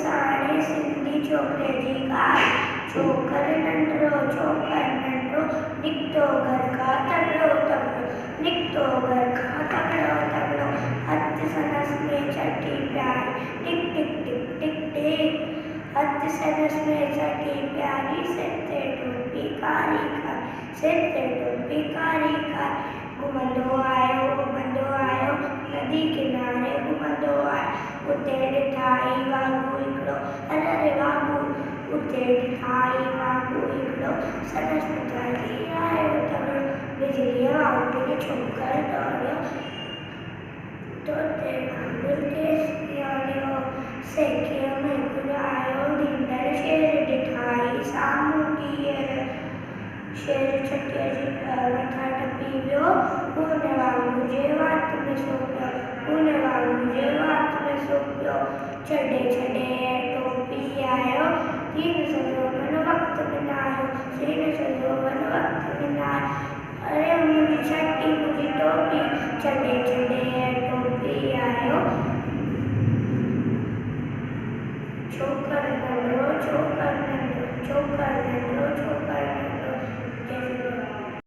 साड़े सिंधी छोकरे जी ॻाल्हि छोकर नंढड़ो निकितो घर खां तगड़ो निकितो घर खां तगड़ो हथ संदसि में छठी प्यारी टिक टिक टिक टिक टिक हथ संदसि में छठी प्यारी सिर ते टोपी कारी घुमंदो आयो नदी किनारे घुमंदो आयो उते ॾिठाई वांगुरु हिकिड़ो अरे वांगुरु उते ॾिठाई वांगुरु हिकिड़ो संदसि पुटु आयो तगड़ो बिजलीअ वांगुरु छोकर दौड़ियो तोते वांगुरु केस निहारियो सेखीअ में घुरायो ढींढर शेर ॾिठाई साम्हूं टीहर शेर छटीअ जी मथां टपी वियो हुन वांगुरु जे वात में सो पियो छॾे टोपी आयो तीन सॼो मन वक़्तु मिलायो अरे मुंहिंजी छटी मुंहिंजी टोपी छॾे टोपी आयो छोकर